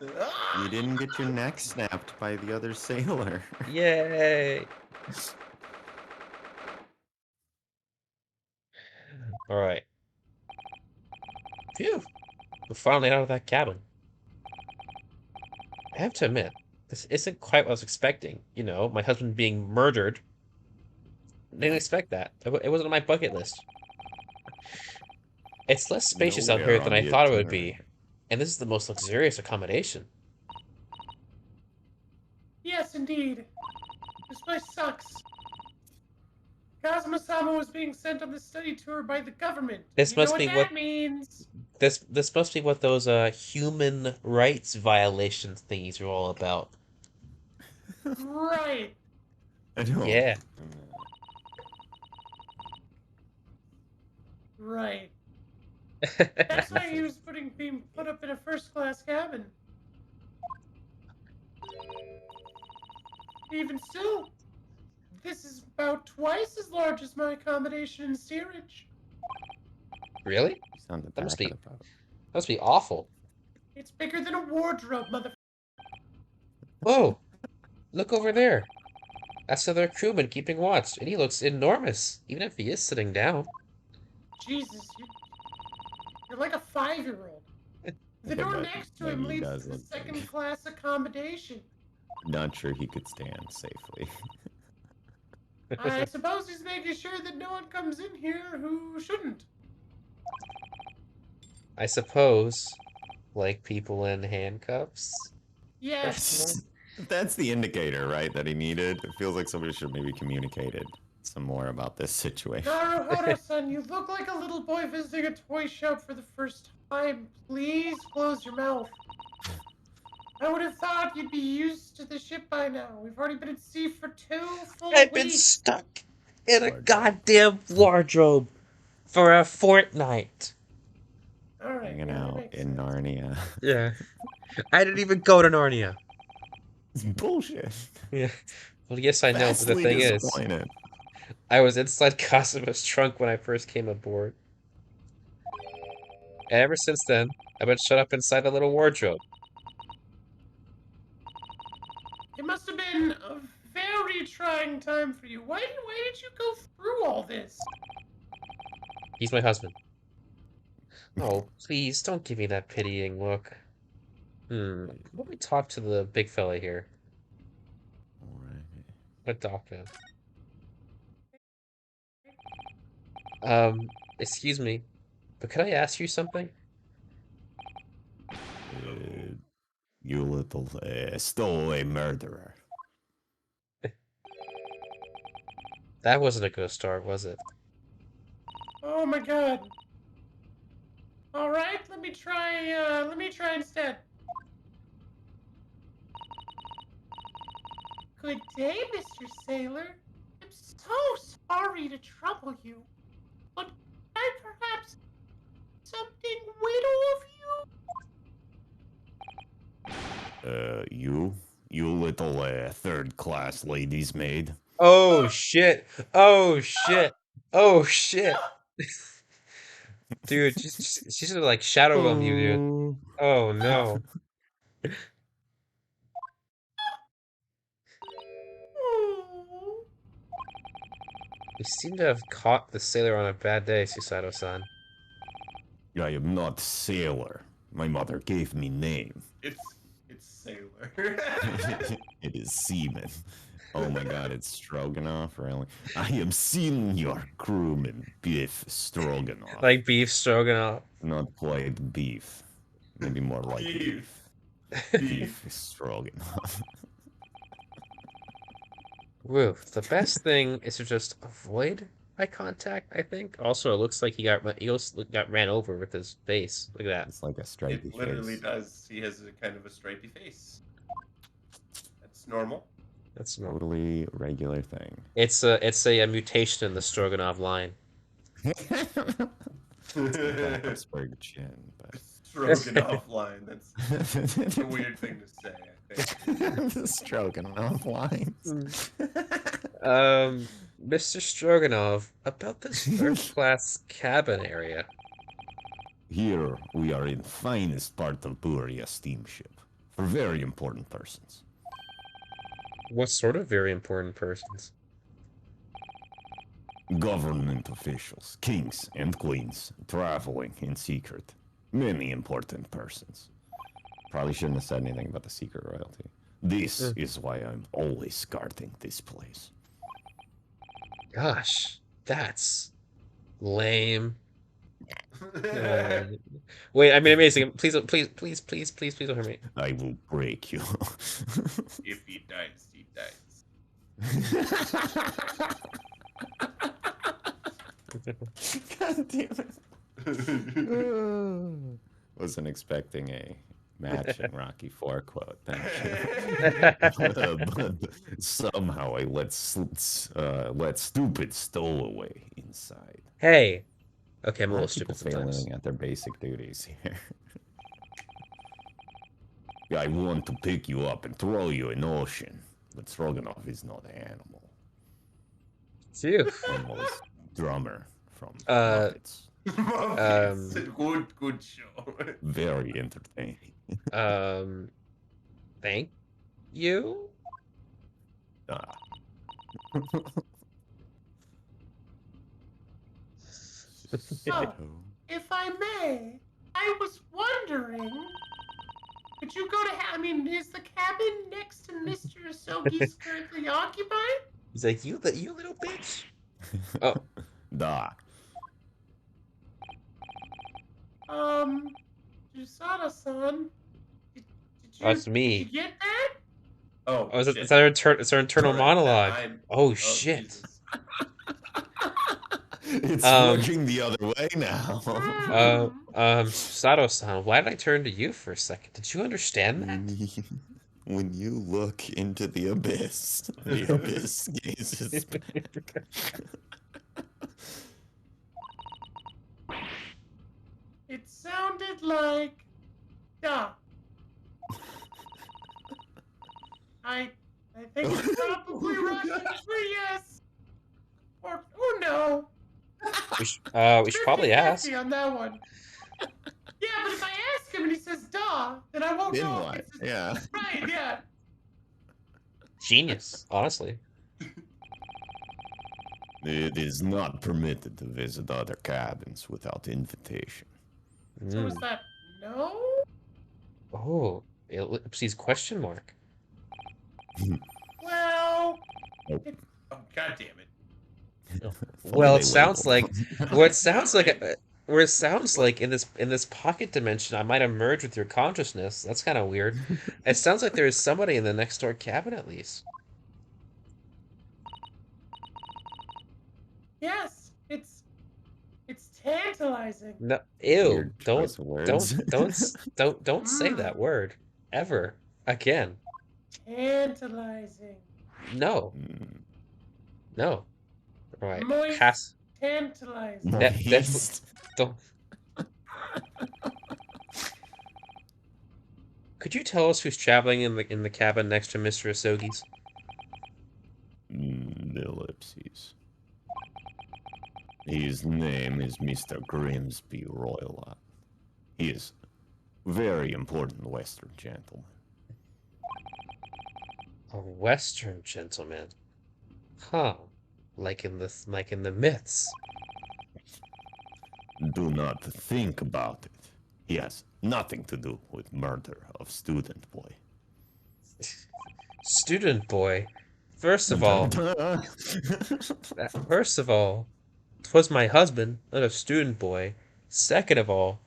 You didn't get your neck snapped by the other sailor. Yay! All right. Phew. We're finally out of that cabin. I have to admit, this isn't quite what I was expecting. You know, my husband being murdered. Didn't expect that. It wasn't on my bucket list. It's less spacious out here Nowhere than on I the thought it would itinerary. be. And this is the most luxurious accommodation. Yes, indeed. This place sucks. Kazuma-sama was being sent on the study tour by the government. This You know must what be what that means. this must be what those human rights violations thingies are all about. Right. I don't. Yeah. Right. That's why he was being put up in a first-class cabin. Even still, this is about twice as large as my accommodation in steerage. Really? He's on the That must back be of the boat. awful. It's bigger than a wardrobe, mother. Whoa! Look over there. That's another crewman keeping watch, and he looks enormous, even if he is sitting down. Jesus, you're like a 5-year-old. The Yeah, door but next to maybe him he leads does to the look big. second-class accommodation. Not sure he could stand safely. I suppose he's making sure that no one comes in here who shouldn't. I suppose, like people in handcuffs? Yes. That's the indicator, right, that he needed. It feels like somebody should maybe communicated some more about this situation. Naruhodo-san, you look like a little boy visiting a toy shop for the first time. Please close your mouth. I would have thought you'd be used to the ship by now. We've already been at sea for 2 full I've been weeks. stuck in a Wardrobe. goddamn wardrobe for a fortnight. All right, Hanging yeah, that out makes in sense. Narnia. Yeah. I didn't even go to Narnia. It's bullshit. Yeah. Well, yes, I know, but the Vastly thing is, disappointed. I was inside Cosima's trunk when I first came aboard. And ever since then, I've been shut up inside a little wardrobe. It must have been a very trying time for you. Why did you go through all this? He's my husband. Oh, please, don't give me that pitying look. Let me talk to the big fella here. Alright. Adopt him. Excuse me, but could I ask you something? You little stowaway murderer. That wasn't a good start, was it? Oh my god. All right, let me try instead. Good day, Mr. Sailor. I'm so sorry to trouble you, but can I perhaps something widow of you? You little third-class lady's maid. Oh shit! Oh shit! Oh shit! Dude, she's gonna like shadow bump you, dude. Oh no. Oh. You seem to have caught the sailor on a bad day, Susato-san. I am not sailor. My mother gave me name. It's Sailor. It is Seaman. Oh my god, it's Stroganoff, really? I am senior crewman Beef Stroganoff. Like beef stroganoff. Not quite beef. Maybe more like beef. Beef Stroganoff. Woo. The best thing is to just avoid eye contact, I think. Also, it looks like he got ran over with his face. Look at that. It's like a stripy It literally face. does. He has a kind of a stripy face. That's normal. That's normal. Totally regular thing. It's a mutation in the Stroganoff line. Habsburg chin, but Stroganoff line. That's a weird thing to say, I think. the Stroganoff lines. Mr. Stroganoff, about this third-class cabin area. Here we are in finest part of Buria steamship. for very important persons. What sort of very important persons? Government officials, kings and queens, traveling in secret. Many important persons. Probably shouldn't have said anything about the secret royalty. This is why I'm always guarding this place. Gosh, that's lame. Wait, I mean, amazing. Please, please don't hurt me. I will break you. If he dies, he dies. God damn it. Wasn't expecting a matching Rocky IV quote. Thank you. But somehow I let stupid stowaway inside. Hey. Okay, I'm a Why are little people stupid sometimes. failing at their basic duties here? I want to pick you up and throw you in ocean, but Stroganoff is not an animal. Phew. Animal is drummer from Uh, Muppets. Good show. Very entertaining. Thank you? Ah. So, if I may, I was wondering, could you go to, I mean, is the cabin next to Mr. Asogi's currently occupied? He's like, you little bitch. Oh. Da. Jusada-san, did you, That's me. Did you get that? Oh, Oh, shit. it's our internal Sorry, monologue. I'm- Oh, shit. Jesus. It's Um, looking the other way now. Sato-san, why did I turn to you for a second? Did you understand that? When you look into the abyss gazes back. It sounded like, duh. I think it's probably Russian for yes. Or no. We should probably ask. 50-50 on that one. Yeah, but if I ask him and he says duh, then I won't Then know what? if it's Yeah. right, yeah. Genius, honestly. It is not permitted to visit other cabins without invitation. So is Mm. that no? Oh, ellipses question mark. Well, Oh, God damn it. Well, They it sounds like labeled. where it sounds like in this pocket dimension, I might have merged with your consciousness. That's kind of weird. It sounds like there is somebody in the next door cabin at least. yes, it's tantalizing. No, ew! Weird choice of words. Don't say that word ever again. Tantalizing. No, Mm. no. All right, Moist. pass. Tantalizing. That's don't. Could you tell us who's traveling in the cabin next to Mr. Asogi's? Ellipses. His name is Mr. Grimsby Roylott. He is very important Western gentleman. A Western gentleman. Huh. Like in the myths. Do not think about it. He has nothing to do with murder of student boy. Student boy. First of all, 'twas my husband, not a student boy. Second of all,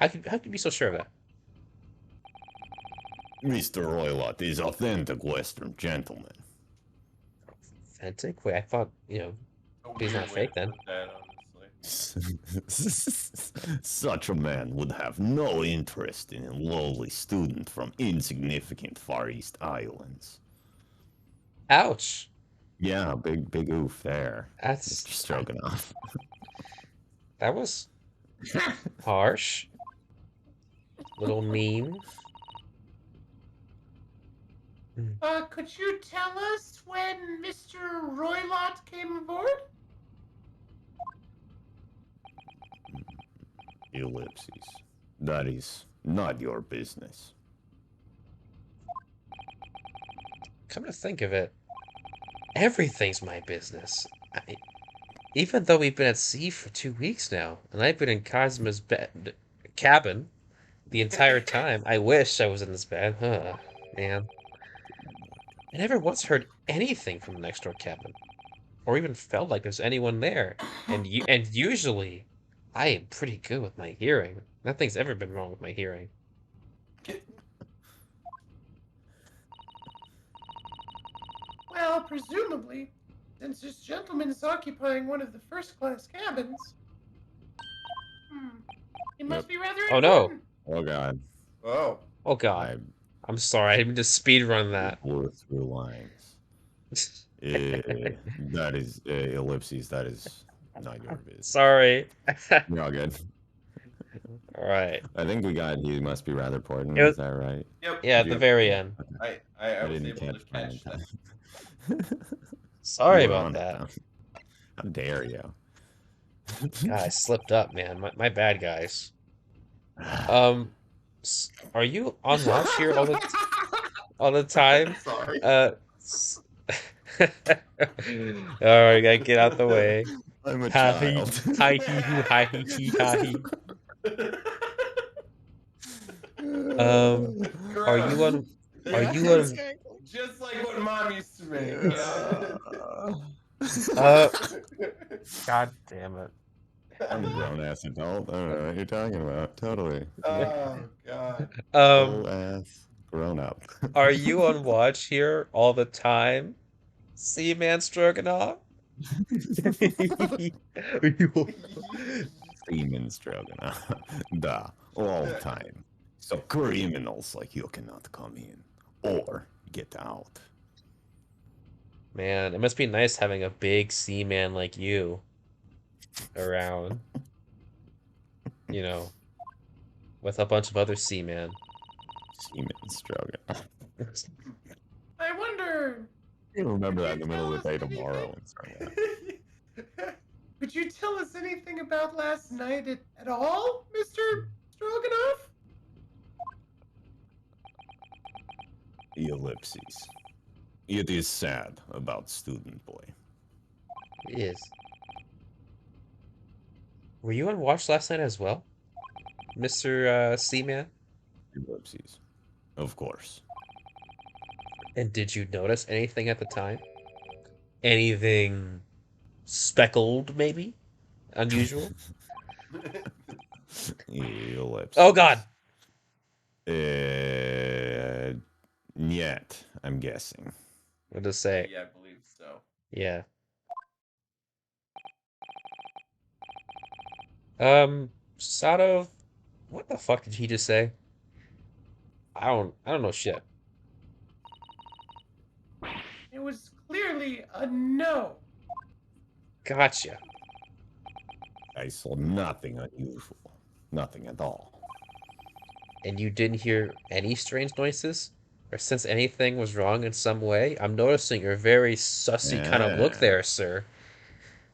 how could you be so sure of that? Mr. Roylott is authentic Western gentleman. Authentic? Wait, I thought, you know, A He's weird not way fake to then. put that, honestly. Such a man would have no interest in a lowly student from insignificant Far East Islands. Ouch. Yeah, big oof there, Mr. That's Stroganoff. that was harsh. Little mean. Could you tell us when Mr. Roylott came aboard? Ellipses. That is not your business. come to think of it, everything's my business. Even though we've been at sea for 2 weeks now, and I've been in Cosmo's cabin the entire time. I wish I was in this bed. Huh, man. I never once heard anything from the next door cabin, or even felt like there's anyone there. And usually, I am pretty good with my hearing. Nothing's ever been wrong with my hearing. Well, presumably, since this gentleman is occupying one of the first-class cabins, it must be rather Oh, no. important. Oh god. Oh. Oh God, I'm sorry. I didn't mean to speed run that. Blew through lines. That is ellipses. That is not your business. Sorry. You're all good. All right. I think we got he must be rather important. It was- Is that right? Yep. Yeah, at the very end. I was didn't able to catch that. that. Sorry You were about on it, that. though. How dare you? God, I slipped up, man. My bad, guys. Are you on watch here all the time? Sorry. All right, gotta get out the way. I'm a Hi child. hi hee hoo hi hee hee hi hee. Are you on? Are you on? Just like what Mom used to make. God damn it. I'm a grown ass adult. I don't know what you're talking about. Totally. Oh God. Full ass grown up. Are you on watch here all the time? Seaman Stroganoff? Seaman Stroganoff. Duh. All the time. So criminals like you cannot come in or get out. Man, it must be nice having a big seaman like you around. You know, with a bunch of other seamen. Seaman Stroganoff. I wonder, You remember that in the middle of the day tomorrow. could you tell us anything about last night at all, Mr. Stroganoff? Ellipses. It is sad about student boy. It is. Were you on watch last night as well, Mr. Seaman? Ellipses. Of course. And did you notice anything at the time? Anything speckled, maybe? Unusual? Ellipses. Oh, God! Yet, I'm guessing. What to say? Yeah, I believe so. Yeah. Sort of. What the fuck did he just say? I don't know shit. It was clearly a no. Gotcha. I saw nothing unusual. Nothing at all. And you didn't hear any strange noises? Or sense anything was wrong in some way? I'm noticing your very sussy kind of look there, sir.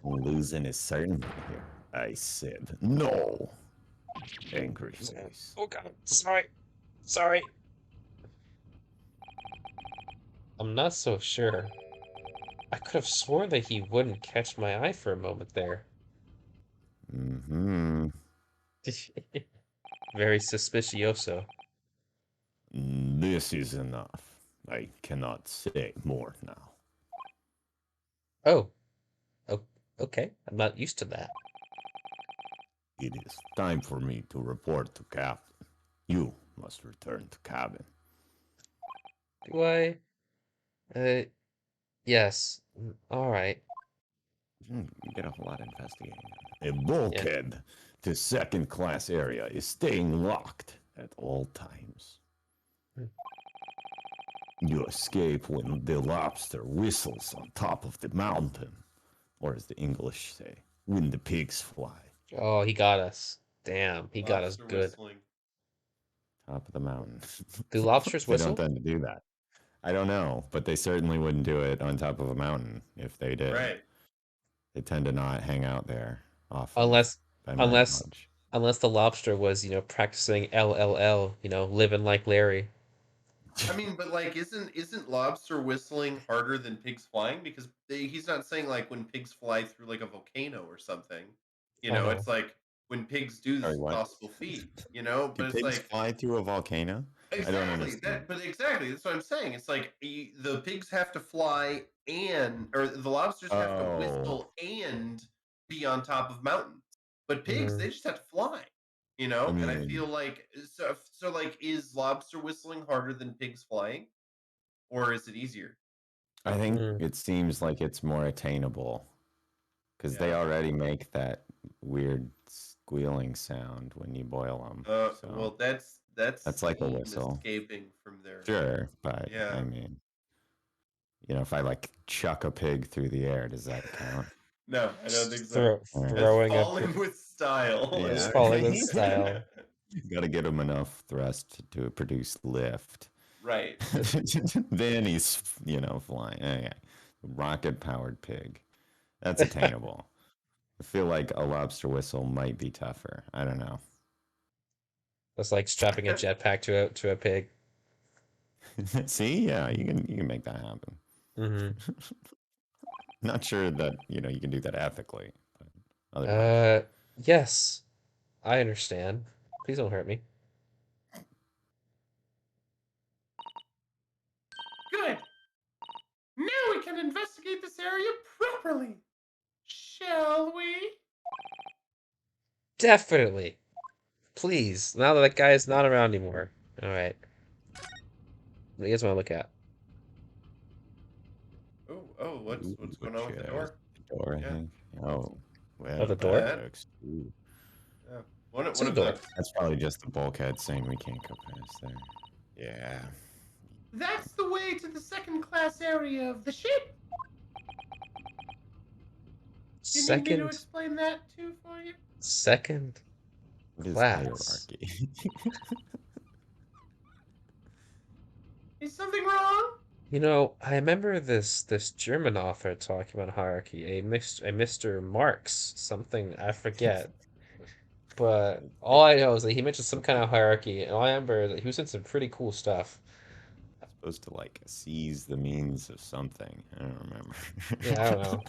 Losing is certain here. I said no. Angry face. Oh god, sorry. Sorry. I'm not so sure. I could have sworn that he wouldn't catch my eye for a moment there. Mm-hmm. Very suspicioso. This is enough. I cannot say more now. Oh. Okay. I'm not used to that. It is time for me to report to Captain. You must return to cabin. Do I? Yes. All right. You get a whole lot of investigating. A bulkhead to second class area is staying locked at all times. You escape when the lobster whistles on top of the mountain. Or as the English say, when the pigs fly. Oh, he got us. Damn, he got us Lobster good. whistling. Top of the mountain. Do lobsters They whistle? don't tend to do that. I don't know, but they certainly wouldn't do it on top of a mountain if they did. Right. They tend to not hang out there often. Unless by my unless knowledge. the lobster was, practicing LLL, living like Larry. I mean, but like, isn't lobster whistling harder than pigs flying? Because he's not saying like when pigs fly through like a volcano or something. It's like when pigs do Sorry, what? possible feat. Do But it's pigs like fly through a volcano? I don't exactly understand. but exactly that's what I'm saying. It's like the pigs have to fly or the lobsters have to Oh, whistle and be on top of mountains. But pigs, Mhm. they just have to fly. I And I mean, feel like so like is lobster whistling harder than pigs flying? Or is it easier? I think Mm. it seems like it's more attainable because they Yeah. already make that weird squealing sound when you boil them. So Well, that's that's like a steam whistle. escaping from their Sure, but I yeah. mean, if I like chuck a pig through the air, does that count? No, I don't think so. All right. That's Throwing a falling with style. it's Yeah. falling with Right. style. Got to get him enough thrust to produce lift. Right. Then he's, flying. Okay. Rocket powered pig. That's attainable. I feel like a lobster whistle might be tougher. I don't know. That's like strapping a jetpack to a pig. See, yeah, you can make that happen. Hmm. Not sure that you can do that ethically, but otherwise. Yes, I understand. Please don't hurt me. Good. Now we can investigate this area properly. Shall we? Definitely. Please. Now that that guy is not around anymore. All right. What do you guys want to look at? Oh, what's Ooh, going on with the door? the door, I Yeah. think. Oh, Oh, well, the door? that looks. Ooh. Yeah. One It's one a of door. the That's probably just the bulkhead saying we can't go past there. Yeah. That's the way to the second class area of the ship. Do you need me to Second explain that too for you? second What is class. hierarchy? Is something wrong? I remember this German author talking about hierarchy, a Mr. Marx, something I forget. But all I know is that he mentioned some kind of hierarchy, and all I remember is that he was saying some pretty cool stuff. Supposed to like seize the means of something. I don't remember. Yeah, I don't know.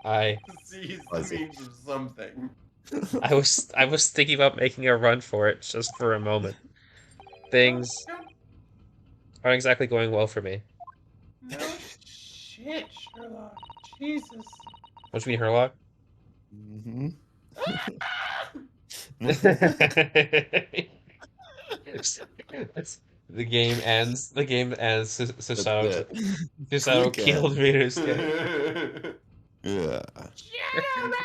I seize the Was it? means of something. I was thinking about making a run for it just for a moment. Things Don't, aren't exactly going well for me. no shit, Sherlock. Jesus. What do you mean, Herlock? Mm-hmm. The game ends. The game ends. That's Susanoo it. Quick killed end. Venusuke. Yeah. Gentlemen!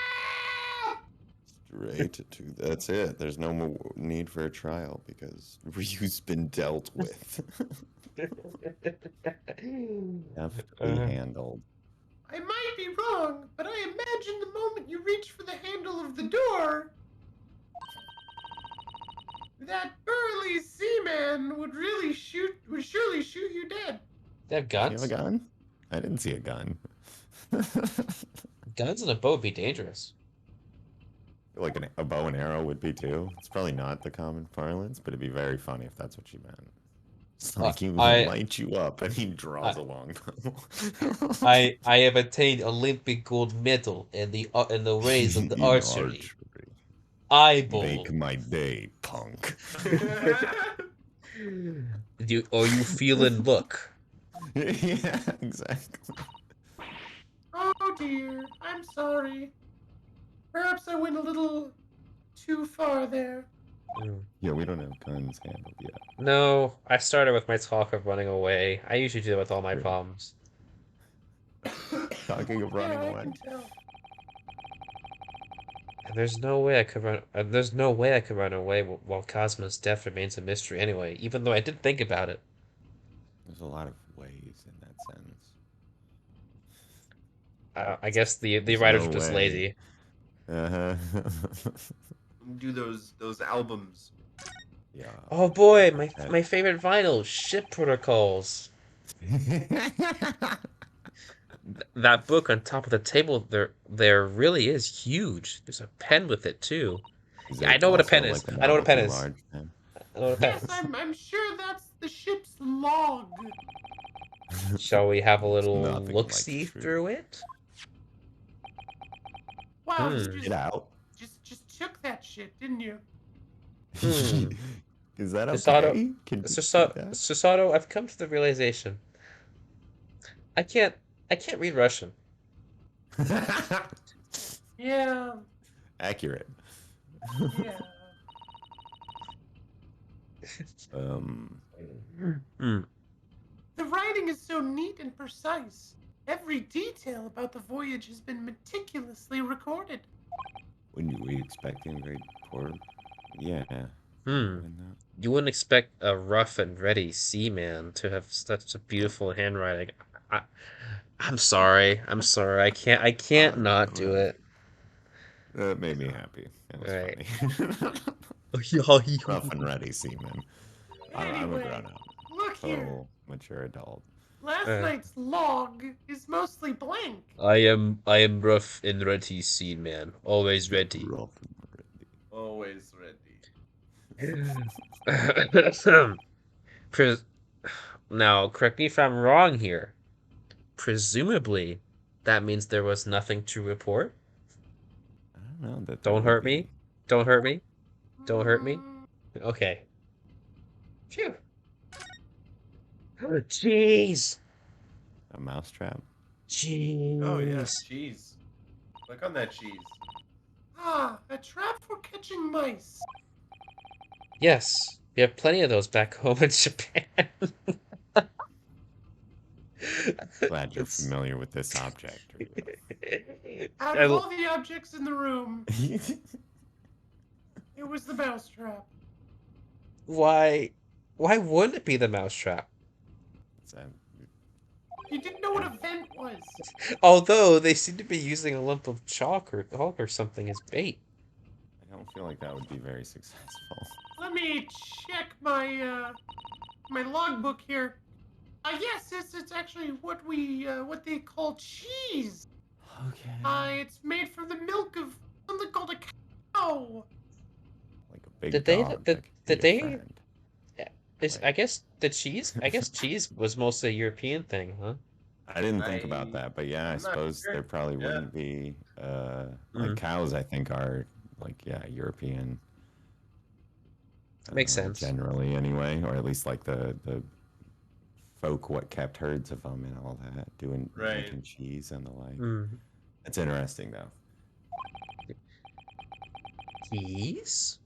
Straight to that's it. There's no more need for a trial because Ryu's been dealt with. Deftly handled. I might be wrong, but I imagine the moment you reach for the handle of the door, that burly seaman would surely shoot you dead. They have Do you have guns? a gun? I didn't see a gun. Guns in a boat would be dangerous. Like a bow and arrow would be too. It's probably not the common parlance, but it'd be very funny if that's what you meant. It's like he will I light you up and he draws I a longbow. I have attained Olympic gold medal in the race of the In archery. archery. Eyeball. Make my day, punk. You feeling look. Yeah, exactly. Oh dear, I'm sorry. Perhaps I went a little too far there. Yeah, we don't have guns handled yet. No, I started with my talk of running away. I usually do that with all my Sure. problems. Talking of running Yeah, I away. can tell. And there's no way I could run. There's no way I could run away while Cosmo's death remains a mystery anyway. Even though I did think about it. There's a lot of ways in that sentence. I guess the There's writers no were just way. lazy. Uh-huh. Do those albums. Yeah. Oh boy, my favorite vinyl, Ship Protocols. That book on top of the table there really is huge. There's a pen with it too. Is Yeah, I it know what a also pen is. like a I know what a model pen too is. large pen? I don't know what that Yes, is. I'm sure that's the ship's log. Shall we have a It's little nothing like look-see truth. through it? Wow, you Get out. just took that shit, didn't you? Hmm. Is that Susato, okay? Can you do that? Susato, I've come to the realization I can't read Russian. Yeah, Accurate. yeah. Hmm. The writing is so neat and precise. Every detail about the voyage has been meticulously recorded. When you were you expecting a great port? Yeah. Hmm. Why not? You wouldn't expect a rough and ready seaman to have such a beautiful handwriting. I, I'm sorry. I'm sorry. I can't not do it. That made me happy. That was Right. funny. Oh, Rough and ready, seaman. I'm a Anyway, grown up. look here. Total mature adult. Last Uh. night's log is mostly blank. I am rough and ready seaman, always ready. Rough and ready. Always ready. Pres- Now, correct me if I'm wrong here. Presumably, that means there was nothing to report. I don't know that there Don't would hurt be. me. Don't hurt me. Don't hurt me. Mm, Okay. Phew. Jeez. A mousetrap? Oh yeah, Jeez. cheese. Click on that cheese. a trap for catching mice. Yes, we have plenty of those back home in Japan. Glad you're It's- familiar with this object. Out of all the objects in the room, it was the mousetrap. Why wouldn't it be the mousetrap? You didn't know what a vent was. Although they seem to be using a lump of chalk or something as bait. I don't feel like that would be very successful. Let me check my my logbook here. Yes, it's actually what they call cheese. Okay. It's made from the milk of something called a cow. Like a big Did they dog. did, that could did be a they friend. is I guess the cheese cheese was mostly a European thing, huh? I didn't think about that, but yeah, I I'm not suppose sure. there probably Yeah. wouldn't be like cows. I think are like European. Makes sense. Generally, anyway, or at least like the folk what kept herds of them and all that, making cheese and the like. It's interesting though. Cheese?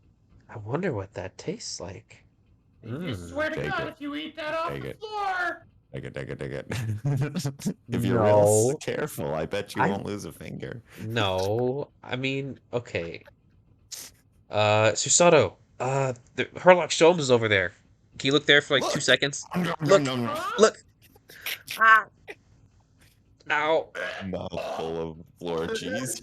I wonder what that tastes like. I swear to Take God, it. if you eat that off Take the it. floor. Take it. If you're real careful, I bet you won't lose a finger. No, I mean, okay. Susato, Herlock Sholmes is over there. Can you look there for like 2 seconds? Look, look. Ah. Ow. Mouthful of floor cheese.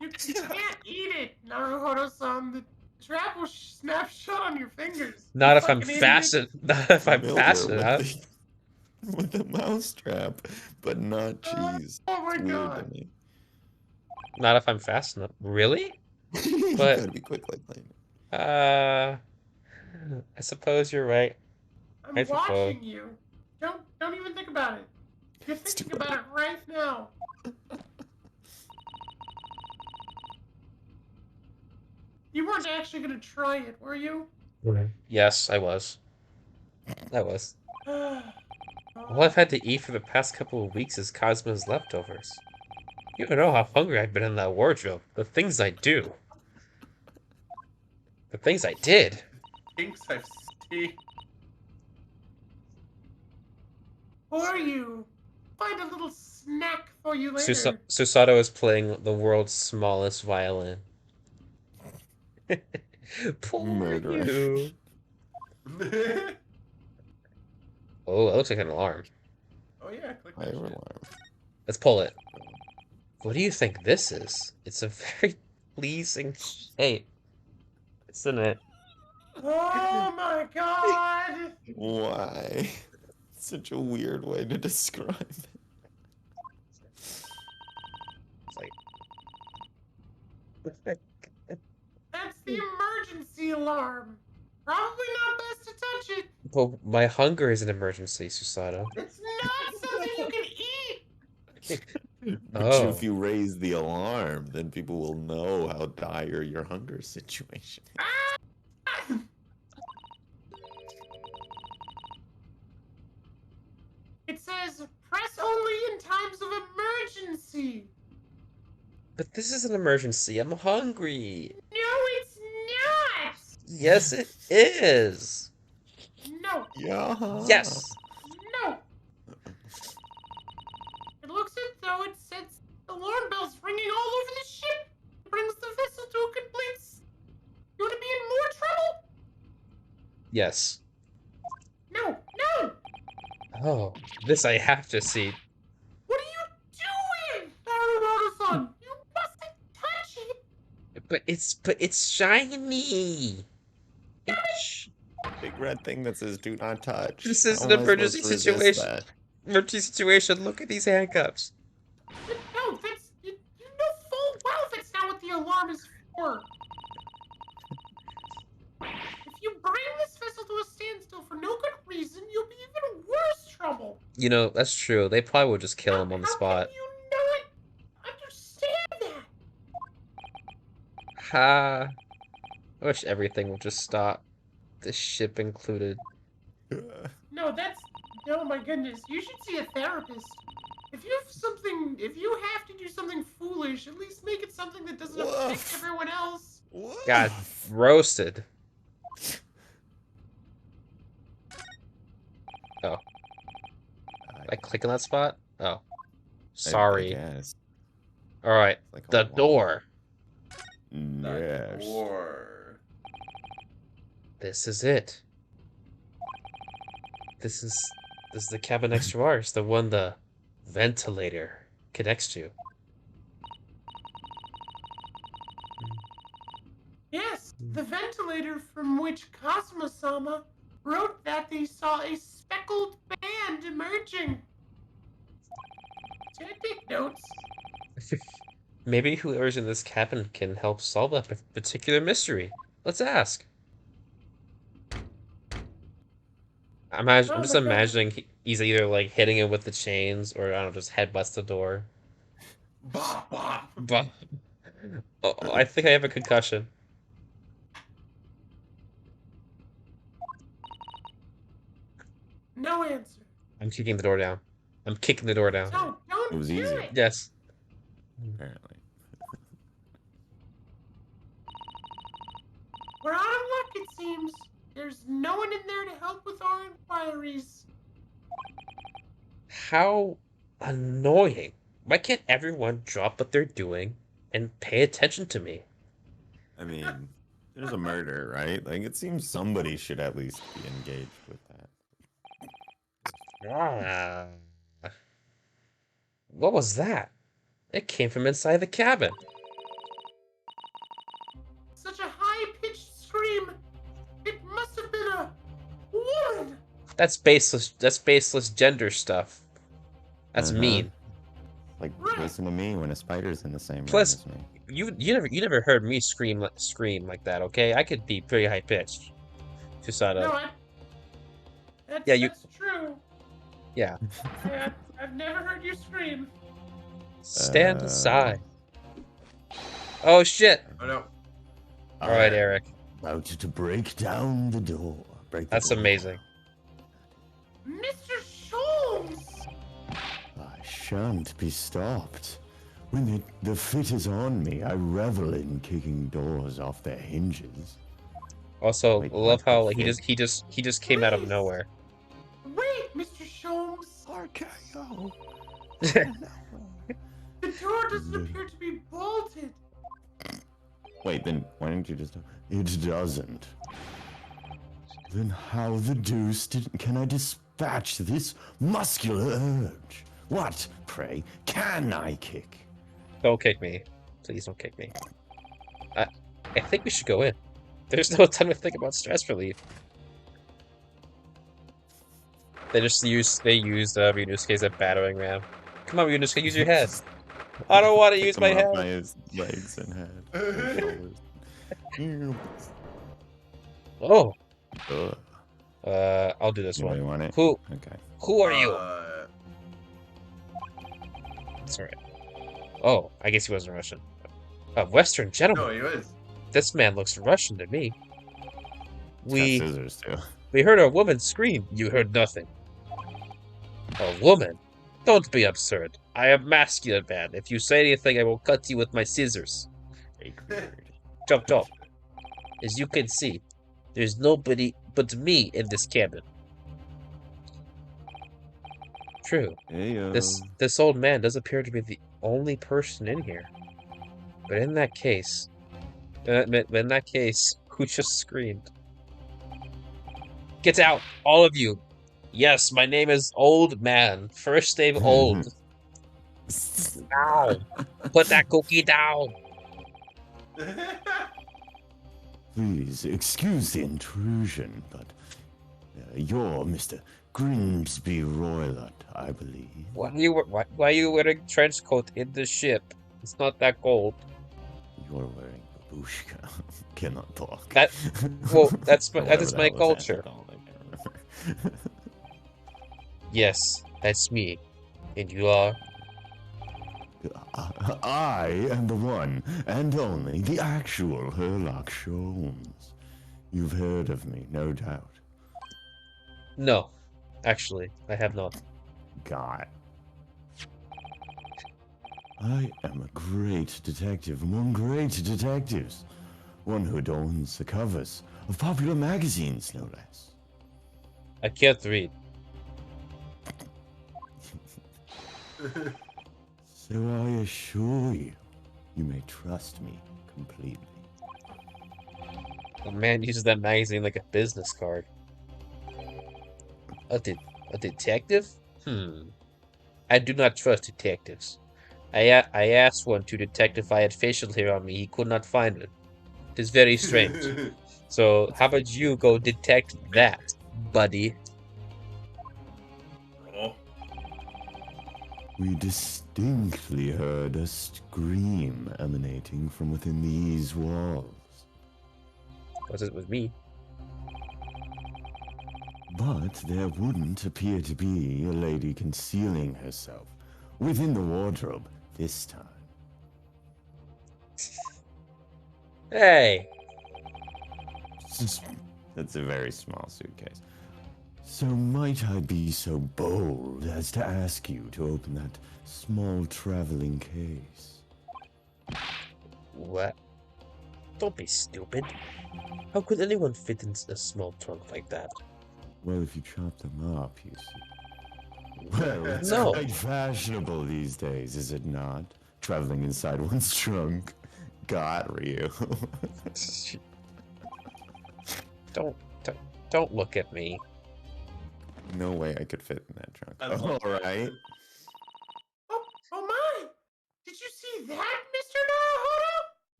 You can't eat it, Naruhodo-san. The trap will snap shut on your fingers. Not You if I'm fucking idiot. fastened. Not if I'm Milk fastened with up. with a mousetrap, but not cheese. Oh my It's weird God. to me. Not if I'm fastened up. Really? You But- gotta be quick like that. I suppose you're right. I'm I suppose. watching you. Don't even think about it. You're thinking about it right now. You weren't actually gonna try it, were you? Yes, I was. I was. Oh, All I've had to eat for the past couple of weeks is Cosmo's leftovers. You don't know how hungry I've been in that wardrobe. The things I do. The things I did. Things I've seen. for you. Find a little snack for you later. Susato is playing the world's smallest violin. Poor Murderer. you. Oh, that looks like an alarm. Oh yeah, click Fire that shit. alarm. Let's pull it. What do you think this is? It's a very pleasing shape, isn't it? Oh my God! Why? Such a weird way to describe it. It's like That's the But my hunger is an emergency, Susato. It's not something you can eat. But Oh. if you raise the alarm, then people will know how dire your hunger situation is. It says press only in times of emergency. But this is an emergency. I'm hungry. No, it's not. Yes, it is. No, Yeah. Yes. no. It looks as though it sets alarm bells ringing all over the ship. It brings the vessel to a complete. You want to be in more trouble? Yes. No, no. Oh, this I have to see. What are you doing, Bathrobe? You mustn't touch it. But it's shiny. It's... Big red thing that says "Do not touch." This is How an am I supposed emergency to resist situation. that? Emergency situation. Look at these handcuffs. No, that's you know full well that's not what the alarm is for. If you bring this vessel to a standstill for no good reason, you'll be in even worse trouble. You know, that's true. They probably would just kill him on the How spot. can you not understand that? Ha. I wish everything would just stop. This ship included. No, that's oh my goodness. You should see a therapist. If you have to do something foolish, at least make it something that doesn't affect Woof. everyone else. God, roasted. Oh. Did I click on that spot? Oh. Sorry. Yes. Alright. Like a The wall. door. Yes. Or This is it. This is the cabin next to ours, the one the ventilator connects to. Yes, the ventilator from which Cosmo-sama wrote that they saw a speckled band emerging. Should I take notes? Maybe whoever's in this cabin can help solve that particular mystery. Let's ask. I'm just imagining he's either like hitting it with the chains or I don't know, just headbutts the door. bop bop. But oh, I think I have a concussion. No answer. I'm kicking the door down. I'm kicking the door down. No, don't It was do easy. it. Yes. Apparently. We're out of luck, it seems. There's no one in there to help with our inquiries. How annoying. Why can't everyone drop what they're doing and pay attention to me? I mean, there's a murder, right? Like, it seems somebody should at least be engaged with that. Ah. What was that? It came from inside the cabin. Such a high-pitched scream. It must have been a woman. That's baseless gender stuff. That's Uh-huh. mean. Like, Right. listen to me when a spider's in the same Plus, room as me. you never heard me scream like that, okay? I could be pretty high pitched. Susato. No, that's, Yeah, you- that's true. Yeah. I've never heard you scream. Stand aside. Oh shit. Oh no. Alright, Eric. About to break down the door. Break the That's door. amazing. Mr. Sholmes! I shan't be stopped. When the fit is on me, I revel in kicking doors off their hinges. Also, Wait, love what how the like, he just came out of Please. nowhere. Wait, Mr. Sholmes! RKO. The door doesn't appear to be bolted. Wait, then why didn't you just... It doesn't. Then how the deuce can I dispatch this muscular urge? What, pray, can I kick? Don't kick me. Please don't kick me. I think we should go in. There's no time to think about stress relief. They used Ryunosuke as a battering ram. Come on, Ryunosuke, use your head. I don't want to use my Pick 'em up head. by his legs and head. and shoulders. Oh, Ugh. I'll do this You really one. want it? Who Okay. are you? Sorry. Oh, I guess he wasn't Russian. A Western gentleman. No, he was. This man looks Russian to me. It's got scissors too. We heard a woman scream. You heard nothing. A woman? Don't be absurd. I am masculine man. If you say anything, I will cut you with my scissors. Chop chop. As you can see, there's nobody but me in this cabin. True. Hey, This old man does appear to be the only person in here. But in that case, who just screamed? Get out, all of you. Yes, my name is Old Man. First name Old. Ow! Put that cookie down. Please excuse the intrusion, but you're Mr. Grimsby Roylott, I believe. Why are you wearing trench coat in the ship? It's not that cold. You're wearing babushka. Cannot talk. That is my culture. Yes, that's me. And you are? I am the one and only, the actual Herlock Sholmes. You've heard of me, no doubt. No, actually, I have not. God. I am a great detective among great detectives. One who adorns the covers of popular magazines, no less. I can't read. So I assure you, you may trust me completely. The man uses that magazine like a business card. A detective? I do not trust detectives. I asked one to detect if I had facial hair on me. He could not find it. It is very strange. So, how about you go detect that, buddy? Oh. We distinctly heard a scream emanating from within these walls. Was it with me? But there wouldn't appear to be a lady concealing herself within the wardrobe this time. Hey! That's a very small suitcase. So might I be so bold as to ask you to open that small traveling case? What? Don't be stupid. How could anyone fit in a small trunk like that? Well, if you chop them up, you see. Well, it's No. quite fashionable these days, is it not? Traveling inside one's trunk. Got Ryu. Don't look at me. No way I could fit in that trunk. I love All right. Oh my! Did you see that, Mr.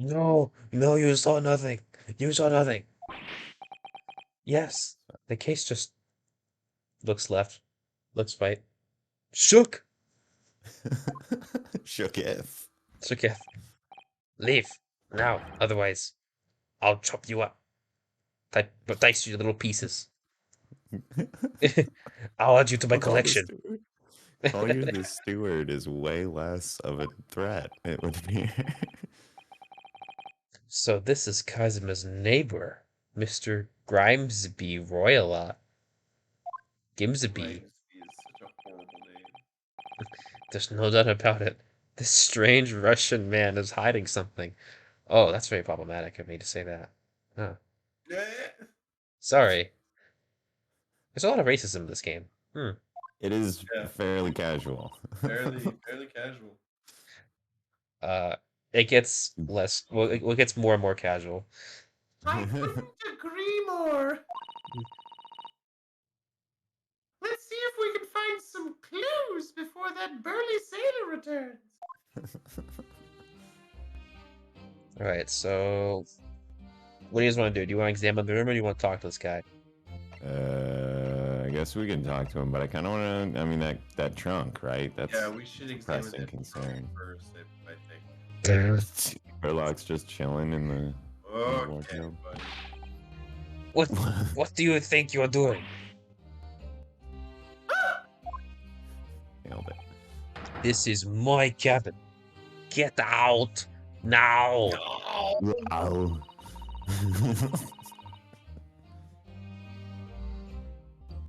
Naruto? No, you saw nothing. You saw nothing. Yes, the case just looks left, looks right. Shook. Shook if. Shook it. Leave now, otherwise I'll chop you up. Dice you to little pieces. I'll add you to my collection. Call you the steward is way less of a threat, it would be. So this is Kazuma's neighbor, Mr. Grimsby Roylott. Gimsby. Grimsby is such a horrible name. There's no doubt about it. This strange Russian man is hiding something. Oh, that's very problematic of me to say that. Huh. Sorry. There's a lot of racism in this game. It is fairly casual. fairly casual. It gets less. Well, it gets more and more casual. I couldn't agree more. Let's see if we can find some clues before that burly sailor returns. All right, so what do you guys want to do? Do you want to examine the room, or do you want to talk to this guy? I guess we can talk to him, but I kind of want to. I mean, that trunk, right? That's We should examine pressing that concern. first, I think. Sherlock's just chilling in the Okay, wardrobe. buddy. What do you think you're doing? Nailed it. This is my cabin. Get out now. Ow.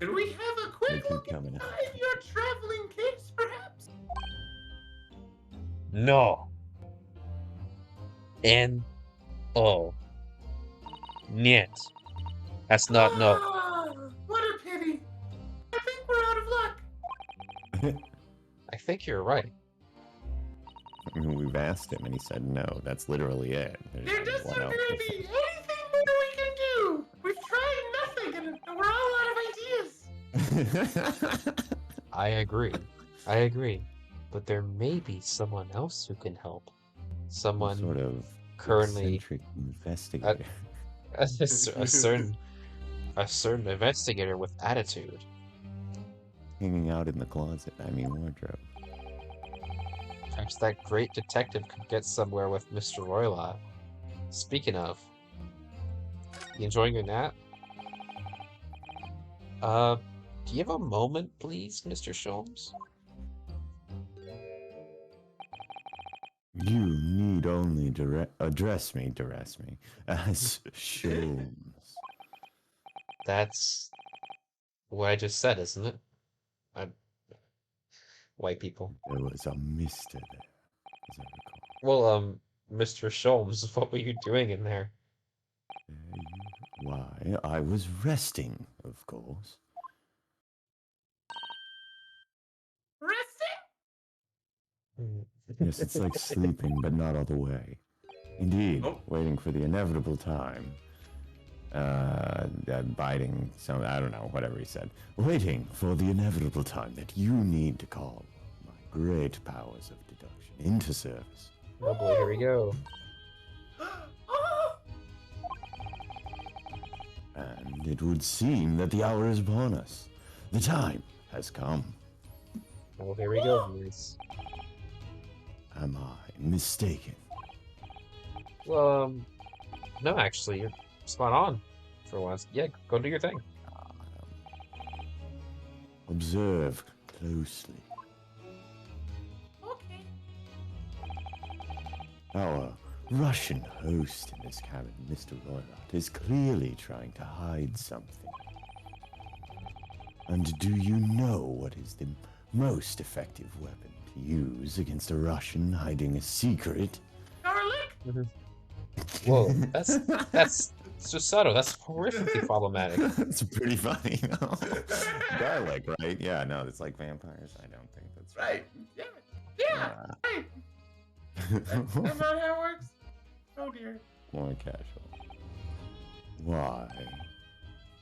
Can we have a quick Keep look coming. inside your traveling case, perhaps? No. N-O. Niet. That's not no. Ah, what a pity. I think we're out of luck. I think you're right. I mean, we've asked him and he said no. That's literally it. There's There no doesn't one appear else to be anything more we can do. We've tried nothing, and we're all out of ideas. I agree. But there may be someone else who can help. Someone sort of currently eccentric investigator. a certain investigator with attitude. Hanging out in the closet. I mean, wardrobe. Perhaps that great detective could get somewhere with Mr. Roylott. Speaking of, you enjoying your nap? Do you have a moment, please, Mr. Sholmes? You need only address me as Sholmes. That's what I just said, isn't it? White people. There was a mister there, as I recall. Well, Mr. Sholmes, what were you doing in there? Why, I was resting, of course. Resting? Yes, it's like sleeping, but not all the way. Indeed, waiting for the inevitable time. Biting some, I don't know, whatever he said. Waiting for the inevitable time that you need to call my great powers of deduction into service. Oh boy, here we go. And it would seem that the hour is upon us. The time has come. Oh, here we go, boys. Am I mistaken? Well, no, actually, you're spot on for once. Yeah, go do your thing. Observe closely. Okay. Our Russian host in this cabin, Mr. Roylott, is clearly trying to hide something. And do you know what is the most effective weapon to use against a Russian hiding a secret? Garlic? Whoa, that's Susato. That's horrifically problematic. That's pretty funny. Garlic, right? Yeah, no, it's like vampires. I don't think that's Right. Yeah, right. That's not how it works. Oh dear. More casual. Why?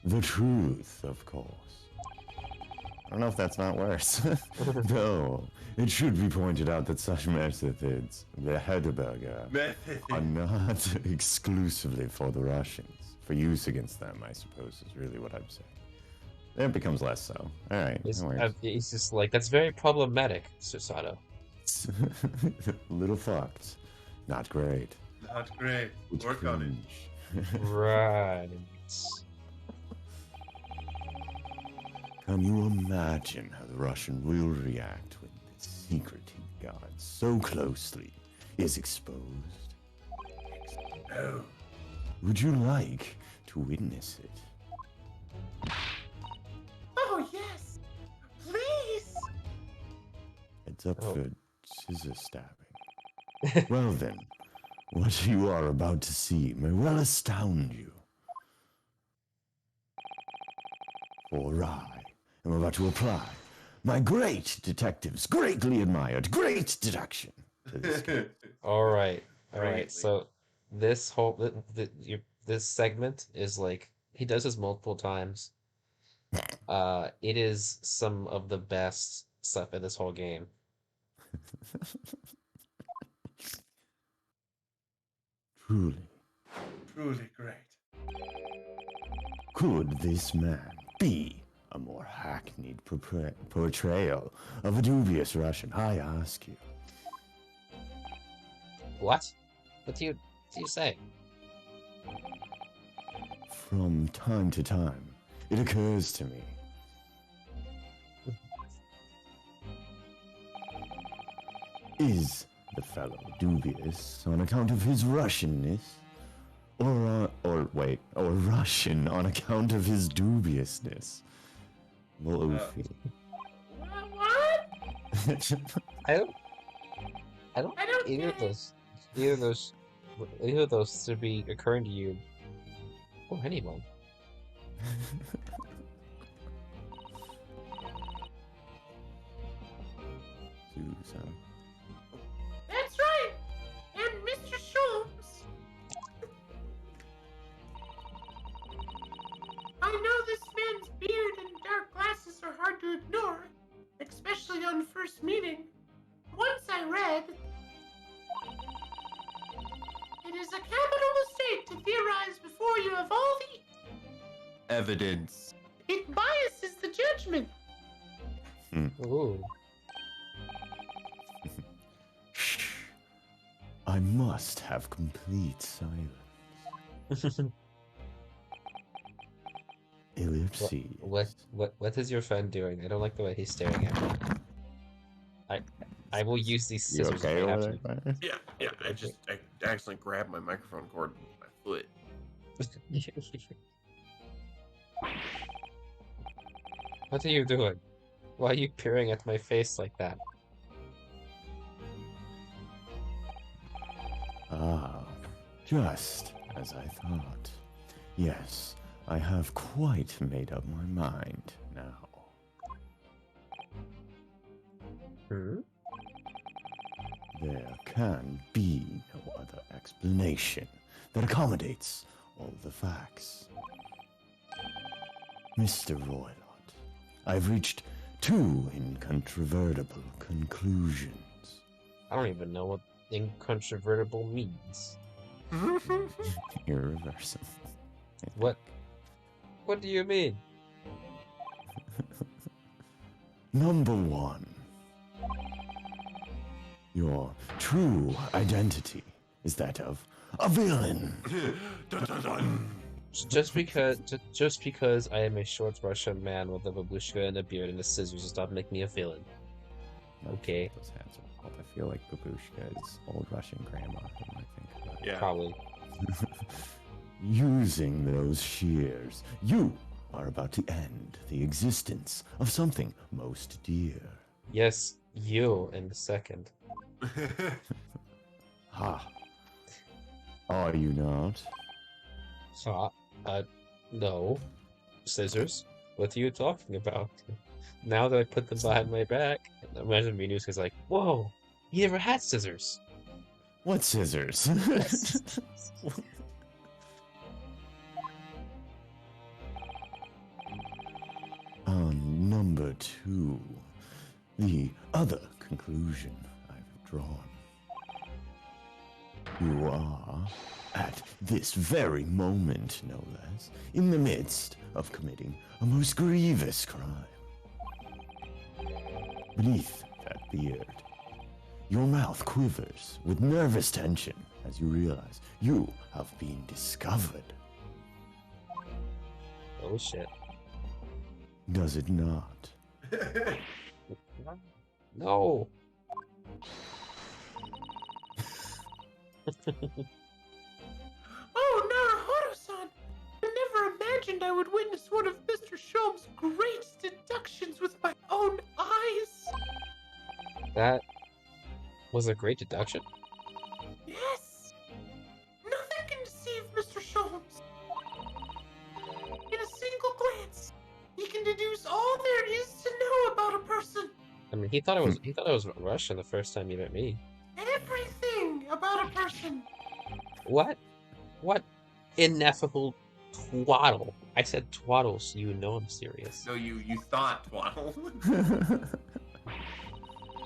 The truth, of course. I don't know if that's not worse. Though, it should be pointed out that such methods, the Hedeberger, are not exclusively for the Russians. For use against them, I suppose, is really what I'm saying. Then it becomes less so. Alright, He's just like, that's very problematic, Susato. Little fucked. Not great. Not great. It's Work on it. cringe. Right. Can you imagine how the Russian will react when the secret he guards so closely is exposed? No. Would you like to witness it? Oh yes. Please. Heads up Oh. for scissor stabbing. Well then, what you are about to see may well astound you. For I am about to apply my great detective's greatly admired great deduction to this case. All right. Greatly. So this whole this segment is like he does this multiple times. It is some of the best stuff in this whole game. Truly, Truly great. could this man be a more hackneyed portrayal of a dubious Russian? I ask you. What? What do you say? From time to time, it occurs to me. Is the fellow dubious on account of his Russianness? Or Russian on account of his dubiousness? Wolfie. What? I don't I don't think get it. either of those should be occurring to you or anyone. Susan. That's right. And Mr. Sholmes. I know this man's beard and dark glasses are hard to ignore, especially on first meeting. Once I read, it is a capital mistake to theorize before you have all the... Evidence. It biases the judgment. Ooh. Shh. I must have complete silence. Ellipses. What is your friend doing? I don't like the way he's staring at me. I will use these You scissors. okay if I have over to. there? Yeah. I accidentally grabbed my microphone cord with my foot. What are you doing? Why are you peering at my face like that? Ah, just as I thought. Yes, I have quite made up my mind now. Hmm? There can be no other explanation that accommodates all the facts. Mr. Roylott, I've reached two incontrovertible conclusions. I don't even know what incontrovertible means. Irreversible. What do you mean? Number one. Your true identity is that of a villain. Dun, dun, dun. Just because I am a short Russian man with a babushka and a beard and a scissors does not make me a villain. Okay. Those hats are old. I feel like Babushka is old Russian grandma. When I think about it. Yeah. Probably. Using those shears, you are about to end the existence of something most dear. Yes, you in a second. Ha! Are you not? No. Scissors? What are you talking about? Now that I put them behind my back, imagine Venus is like, whoa, he never had scissors. What scissors? Number two, the other conclusion I've drawn. You are, at this very moment, no less, in the midst of committing a most grievous crime. Beneath that beard, your mouth quivers with nervous tension as you realize you have been discovered. Oh shit. Does it not? No. Oh, Naruhodo-san! I never imagined I would witness one of Mr. Sholmes' great deductions with my own eyes! That was a great deduction. Yes! Nothing can deceive Mr. Sholmes! In a single glance, he can deduce all there is to know about a person! I mean, he thought I was Russian the first time he met me. Everything about a person! What? What ineffable twaddle? I said twaddle, so you know I'm serious. No, you thought, Twaddle.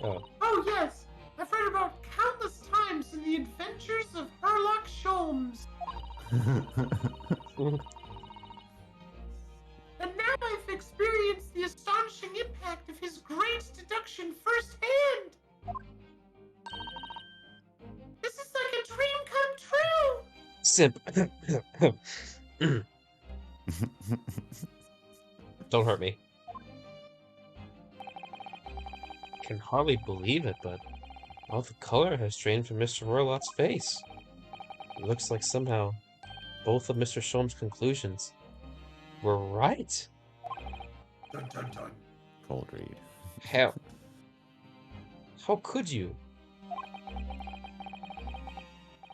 Oh. Oh yes! I've read about countless times in the adventures of Herlock Sholmes! And now I've experienced the astonishing impact of his great deduction firsthand! This is like a dream come true! Simp. Don't hurt me. Can hardly believe it, but all the color has drained from Mr. Roylot's face. It looks like somehow both of Mr. Sholm's conclusions were right. Dun, dun, dun. Cold read. How? How could you?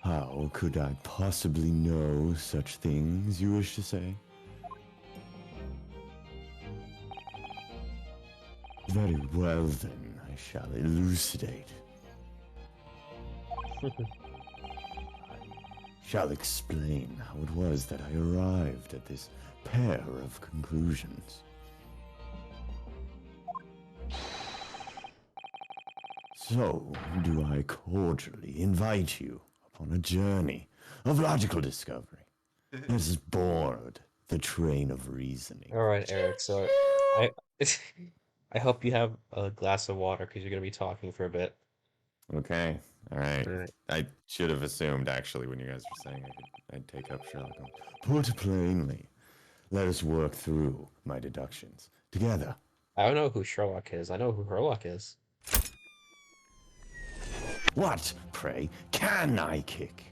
How could I possibly know such things, you wish to say? Very well then, I shall elucidate. Shall explain how it was that I arrived at this pair of conclusions. So, do I cordially invite you upon a journey of logical discovery that has bored the train of reasoning. All right, Eric. So I, I hope you have a glass of water because you're gonna be talking for a bit. Okay, all right. All right. I should have assumed, actually, when you guys were saying I'd take up Sherlock Holmes. Put plainly, let us work through my deductions together. I don't know who Sherlock is. I know who Herlock is. What, pray, can I kick?